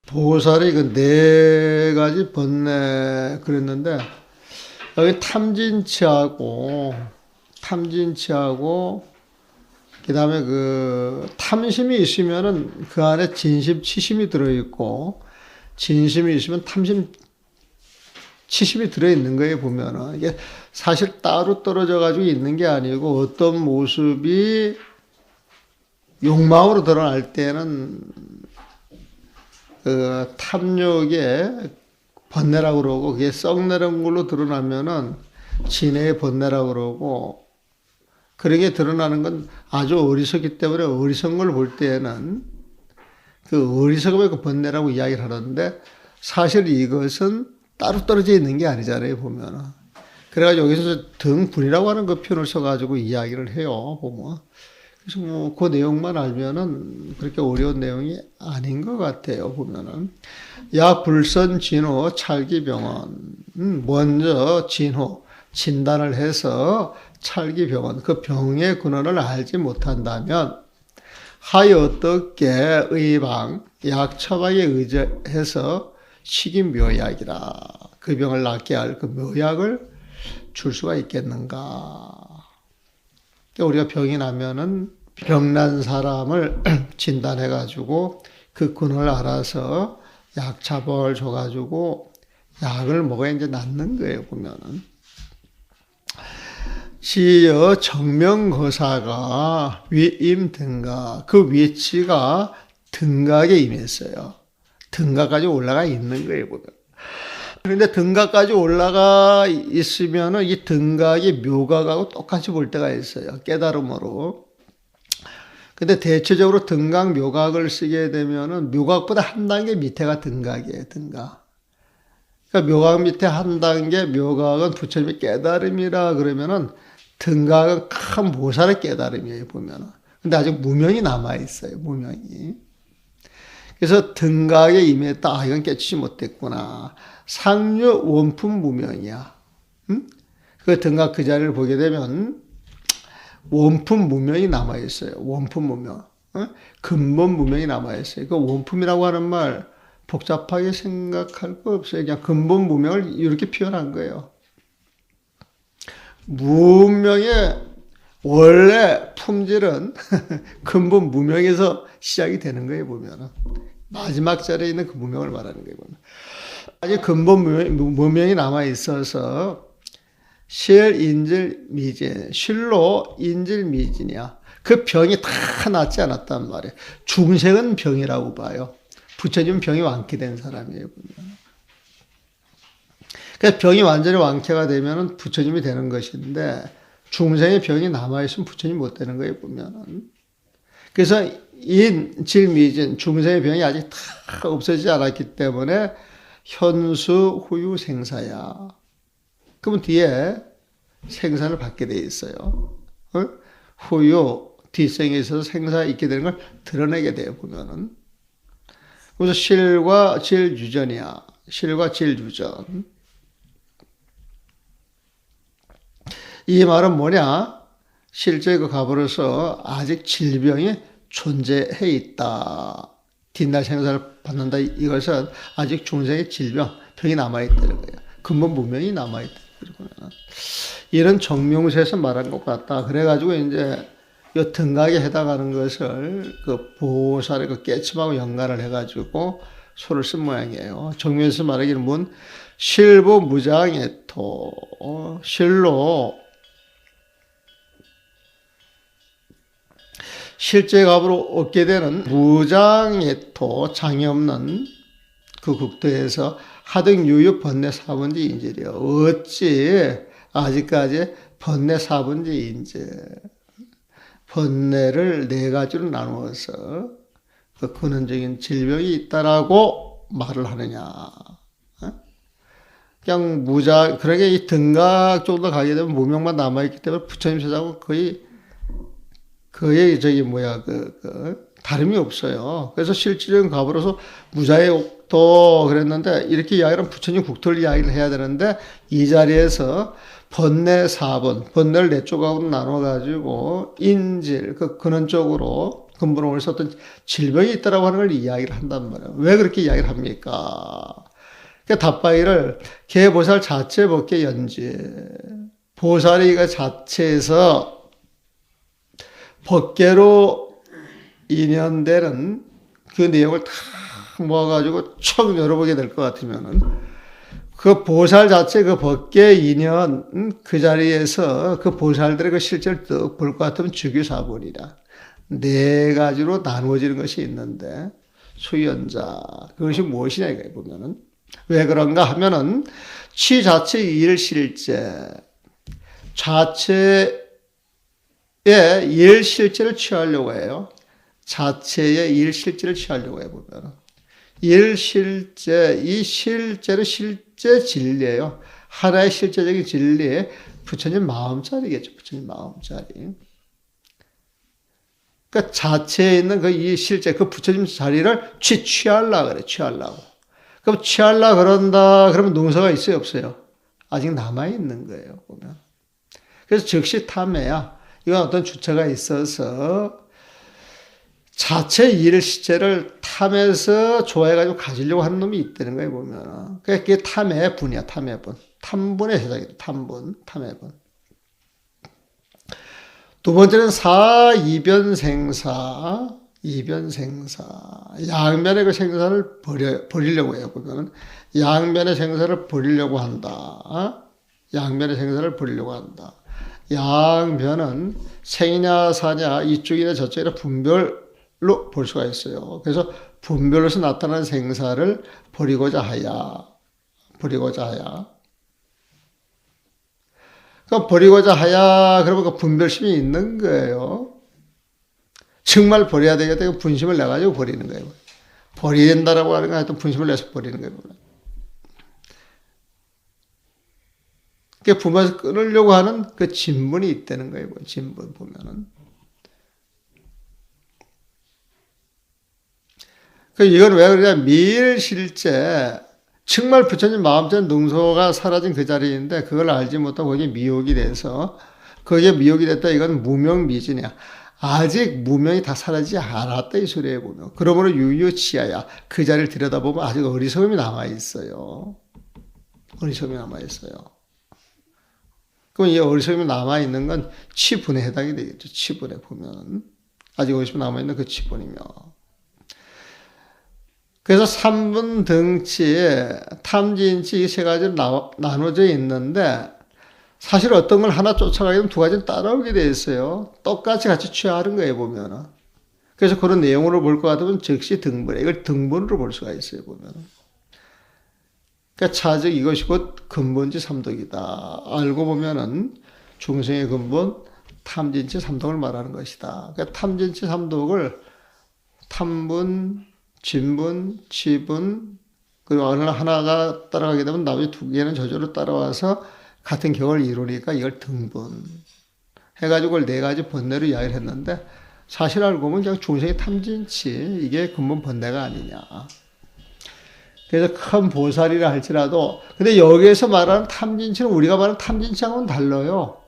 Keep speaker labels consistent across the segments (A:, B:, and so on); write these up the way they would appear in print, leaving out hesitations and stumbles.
A: 보살이 그 네 가지 번뇌 그랬는데, 여기 탐진치하고, 그 다음에 그 탐심이 있으면은 그 안에 진심, 치심이 들어있고, 진심이 있으면 탐심, 치심이 들어있는 거예요, 보면은. 이게 사실 따로 떨어져 가지고 있는 게 아니고, 어떤 모습이 욕망으로 드러날 때는 그 탐욕의 번뇌라고 그러고, 그게 썩내는 걸로 드러나면은 진해의 번뇌라고 그러고, 그런 게 드러나는 건 아주 어리석기 때문에 어리석은 걸 볼 때에는 그 어리석음의 그 번뇌라고 이야기를 하는데, 사실 이것은 따로 떨어져 있는 게 아니잖아요, 보면은. 그래가지고 여기서 등분이라고 하는 그 표현을 써가지고 이야기를 해요, 보면. 그래서 뭐 그 내용만 알면은 그렇게 어려운 내용이 아닌 것 같아요, 보면은. 야 불선 진호 찰기병원. 먼저 진호 진단을 해서 찰기병원 그 병의 근원을 알지 못한다면 하여 어떻게 의방 약 처방에 의지해서 식인묘약이라 그 병을 낫게 할 그 묘약을 줄 수가 있겠는가. 우리가 병이 나면은 병난 사람을 진단해가지고 그 근원을 알아서 약 처방을 줘가지고 약을 먹어야 이제 낫는 거예요, 보면은. 시여 정명거사가 위임 등각, 그 위치가 등각에 임했어요. 등각까지 올라가 있는 거예요, 보면. 그런데 등각까지 올라가 있으면은 이 등각이 묘각하고 똑같이 볼 때가 있어요. 깨달음으로. 근데 대체적으로 등각 묘각을 쓰게 되면은 묘각보다 한 단계 밑에가 등각이에요, 등각. 그러니까 묘각 밑에 한 단계, 묘각은 부처님의 깨달음이라 그러면은 등각은 큰 보살의 깨달음이에요, 보면은. 근데 아직 무명이 남아있어요, 무명이. 그래서 등각에 임했다. 아, 이건 깨치지 못했구나. 상류 원품 무명이야. 그 등각 그 자리를 보게 되면 원품 무명이 남아있어요. 원품 무명. 근본 무명이 남아있어요. 그 원품이라고 하는 말 복잡하게 생각할 거 없어요. 그냥 근본 무명을 이렇게 표현한 거예요. 무명의 원래 품질은 근본 무명에서 시작이 되는 거예요, 보면은. 마지막 자리에 있는 그 무명을 말하는 거예요, 보면. 아직 근본 무명이 남아있어서 실, 인질, 미진. 실로 인질, 미진이야. 그 병이 다 낫지 않았단 말이에요. 중생은 병이라고 봐요. 부처님은 병이 완쾌된 사람이에요, 보면. 그러니까 병이 완전히 완쾌가 되면 부처님이 되는 것인데, 중생의 병이 남아있으면 부처님이 못 되는 거예요, 보면은. 그래서 인, 질, 미진, 중생의 병이 아직 다 없어지지 않았기 때문에 현수, 후유, 생사야. 그러면 뒤에 생사를 받게 돼 있어요. 후유, 뒷생에 있어서 생사가 있게 되는 걸 드러내게 돼요, 보면은. 그래서 실과 질 유전이야. 실과 질 유전. 이 말은 뭐냐? 실제 그 가버려서 아직 질병이 존재해 있다. 뒷날 생사를 받는다. 이것은 아직 중생의 질병, 병이 남아있다는 거예요. 근본 무명이 남아있다. 이런 정명세에서 말한 것 같다. 그래가지고 이제 이 등각에 해당하는 것을 그 보살의 그 깨침하고 연관을 해가지고 소를 쓴 모양이에요. 정명에서 말하기는 뭔 실보 무장애토, 실로 실제 값으로 얻게 되는 무장애토, 장애 없는 그 국토에서 하등 유유 번뇌 사분지 인질이요. 어찌 아직까지 번뇌 사분지 인질, 번뇌를 네 가지로 나누어서 그 근원적인 질병이 있다라고 말을 하느냐. 그냥 그러게 이 등각 정도 가게 되면 무명만 남아있기 때문에 부처님 세상은 거의 다름이 없어요. 그래서 실질적인 값으로서 무자의 옥토 그랬는데, 이렇게 이야기하면 부처님 국토를 이야기를 해야 되는데, 이 자리에서 번뇌 4번, 번뇌를 네 조각으로 나눠가지고, 인질, 그 근원적으로 근본원에서 어떤 질병이 있다라고 하는 걸 이야기를 한단 말이에요. 왜 그렇게 이야기를 합니까? 그러니까 답바이를 개보살 자체 법계 연지 보살이 그 자체에서 법계로 인연되는 그 내용을 다 모아가지고 척 열어보게 될 것 같으면은 그 보살 자체 그 법계 인연 그 자리에서 그 보살들의 그 실제를 딱 볼 것 같으면 주기사본이라 네 가지로 나누어지는 것이 있는데 수연자 그것이 무엇이냐 이거 보면은 왜 그런가 하면은 치 자체 일실제 자체의 일실제를 취하려고 해요. 자체의 일실제를 취하려고 해보면 일실제 이 실제는 실제 진리예요. 하나의 실제적인 진리 부처님 마음자리겠죠. 부처님 마음자리. 그러니까 자체에 있는 그 이 실제 그 부처님 자리를 취하려고 그래. 취하려고. 그럼 취하려고 그런다 그러면 능서가 있어요 없어요? 아직 남아있는 거예요 보면. 그래서 즉시 탐해야 이건 어떤 주체가 있어서 자체 일시제를 탐해서 좋아해가지고 가지려고 하는 놈이 있다는 거예요 보면. 그게 탐의 분이야. 탐의 분. 탐분의 해석이에요. 탐분. 탐의 분. 두 번째는 사이변생사. 이변생사. 양면의 그 생사를 버리려고 해요 보면은. 양면의 생사를 버리려고 한다. 양면의 생사를 버리려고 한다. 양면은 생이냐 사냐 이쪽이나 저쪽이나 분별로 볼 수가 있어요. 그래서 분별로서 나타나는 생사를 버리고자 하야. 그러니까 버리고자 하야 그러면 그 분별심이 있는 거예요. 정말 버려야 되겠다. 분심을 내가지고 버리는 거예요. 버린다라고 하는 건 하여튼 분심을 내서 버리는 거예요. 부모에서 끊으려고 하는 그 진분이 있다는 거예요. 진분 보면은. 이건 왜 그러냐. 미일실제. 정말 부처님 마음전 능소가 사라진 그 자리인데 그걸 알지 못하고 거기에 미혹이 돼서 거기에 미혹이 됐다. 이건 무명미진이야. 아직 무명이 다 사라지지 않았다. 이 소리에 보면. 그러므로 유유치하야. 그 자리를 들여다보면 아직 어리석음이 남아있어요. 어리석음이 남아있어요. 그럼 이 어리석음이 남아있는 건 치분에 해당이 되겠죠. 치분에 보면. 아직 어리석음이 남아있는 그 치분이며. 그래서 삼분 등치, 탐진치 이 세 가지로 나눠져 있는데 사실 어떤 걸 하나 쫓아가게 되면 두 가지는 따라오게 돼 있어요. 똑같이 같이 취하는 거예요, 보면은. 그래서 그런 내용으로 볼 것 같으면 즉시 등분해. 이걸 등분으로 볼 수가 있어요, 보면은. 그러니까 차즉 이것이 곧 근본지 삼독이다. 알고 보면은 중생의 근본 탐진치 삼독을 말하는 것이다. 그러니까 탐진치 삼독을 탐분, 진분, 치분 그리고 어느 하나가 따라가게 되면 나머지 두 개는 저절로 따라와서 같은 격을 이루니까 이걸 등분 해가지고 그걸 네 가지 번뇌로 이야기를 했는데 사실 알고 보면 그냥 중생의 탐진치 이게 근본 번뇌가 아니냐. 그래서 큰 보살이라 할지라도 근데 여기에서 말하는 탐진치는 우리가 말하는 탐진치하고는 달라요.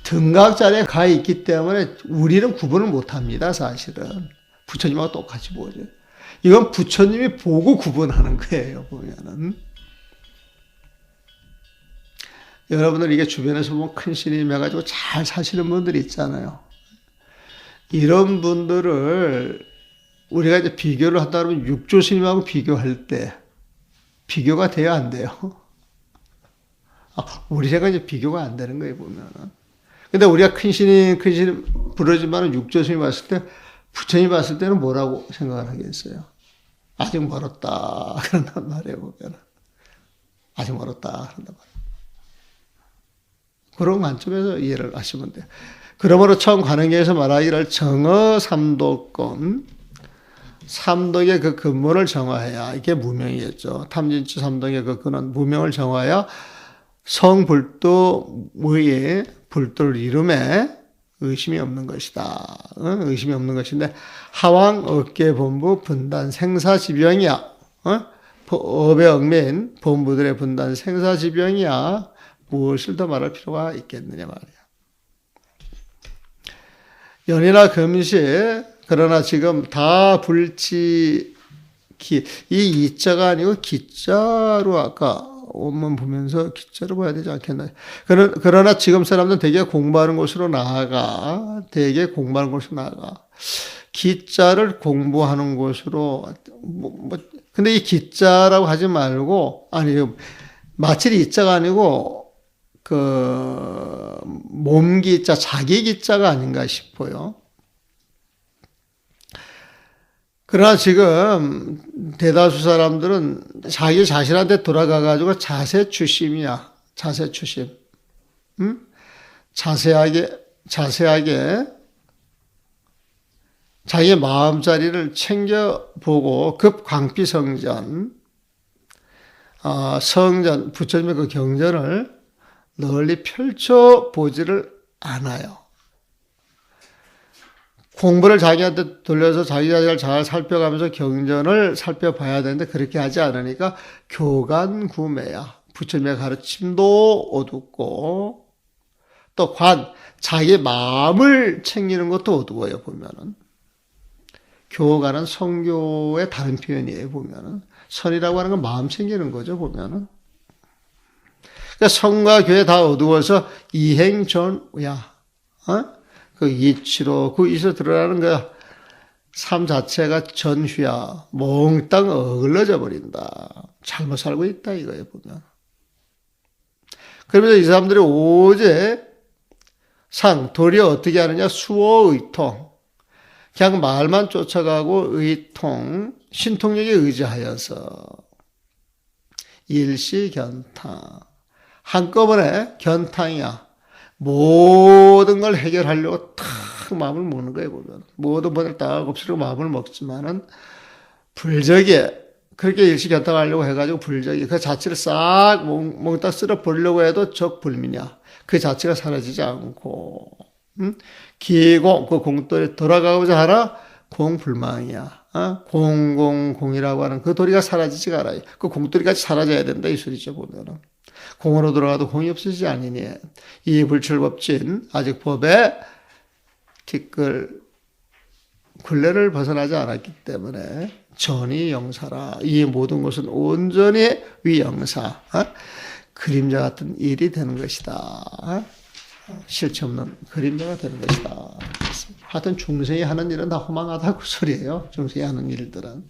A: 등각 자리에 가 있기 때문에 우리는 구분을 못합니다. 사실은. 부처님하고 똑같이 보죠. 이건 부처님이 보고 구분하는 거예요. 보면은. 여러분들 이게 주변에서 보면 큰 스님 해가지고 잘 사시는 분들이 있잖아요. 이런 분들을 우리가 이제 비교를 한다 그러면 육조 스님하고 비교할 때 비교가 돼야 안 돼요. 우리 생각에 이제 비교가 안 되는 거예요, 보면은. 근데 우리가 큰 스님 부르지만 육조 스님 봤을 때 부처님 봤을 때는 뭐라고 생각을 하겠어요? 아직 멀었다. 그런단 말이에요, 보면은. 아직 멀었다. 그런단 말이에요. 그런 관점에서 이해를 하시면 돼요. 그러므로 처음 관행계에서 말하기를 정어 삼도권, 삼독의 그 근본을 정화해야 이게 무명이겠죠. 탐진치 삼독의 그 근원 무명을 정화해야 성불도무의 불도를 이룸에 의심이 없는 것이다. 의심이 없는 것인데 하왕 어깨 본부 분단 생사지병이야. 업에 얽매인 본부들의 분단 생사지병이야. 무엇을 더 말할 필요가 있겠느냐 말이야. 연이나 금시 그러나 지금 다 불지 이 이자가 아니고 기자로 아까 원문 보면서 기자로 봐야 되지 않겠나. 그러나 지금 사람들은 되게 공부하는 곳으로 나아가. 되게 공부하는 곳으로 나아가. 기자를 공부하는 곳으로 근데 이 기자라고 하지 말고 아니 마칠 이자가 아니고 그 몸기자 자기 기자가 아닌가 싶어요. 그러나 지금 대다수 사람들은 자기 자신한테 돌아가가지고 자세추심이야. 자세추심. 자세하게 자기의 마음자리를 챙겨보고 급광피성전, 성전, 부처님의 그 경전을 널리 펼쳐보지를 않아요. 공부를 자기한테 돌려서 자기 자신을 잘 살펴가면서 경전을 살펴봐야 되는데 그렇게 하지 않으니까 교간구매야. 부처님의 가르침도 어둡고 또 자기 마음을 챙기는 것도 어두워요. 보면은 교간은 성교의 다른 표현이에요. 보면은 선이라고 하는 건 마음 챙기는 거죠. 보면은 그러니까 성과 교회 다 어두워서 이행전야. 그 이치로 그 이서 드러나는 그 삶 자체가 전휘야. 몽땅 어글러져 버린다. 잘못 살고 있다 이거예요. 보면. 그러면서 이 사람들이 오제 도리어 어떻게 하느냐. 수어의통. 그냥 말만 쫓아가고 의통. 신통력에 의지하여서 일시견탕. 한꺼번에 견탕이야. 모든 걸 해결하려고 탁 마음을 먹는 거예요, 보면. 모든 번을 딱 없애려고 마음을 먹지만은, 불적에, 그렇게 일시견탕하려고 해가지고 불적에, 그 자체를 싹 몽땅 쓸어버리려고 해도 적불민이야. 그 자체가 사라지지 않고, 기공, 그 공돌이 돌아가고자 하나, 공불망이야. 공공공이라고 하는 그 도리가 사라지지가 않아요. 그 공돌이까지 사라져야 된다, 이 소리죠, 보면은. 공으로 들어가도 공이 없어지지 않으니 이 불철법진 아직 법에 굴레를 벗어나지 않았기 때문에 전이 영사라. 이 모든 것은 온전히 위영사. 그림자 같은 일이 되는 것이다. 실체 없는 그림자가 되는 것이다. 하여튼 중생이 하는 일은 다 허망하다고 소리예요. 중생이 하는 일들은.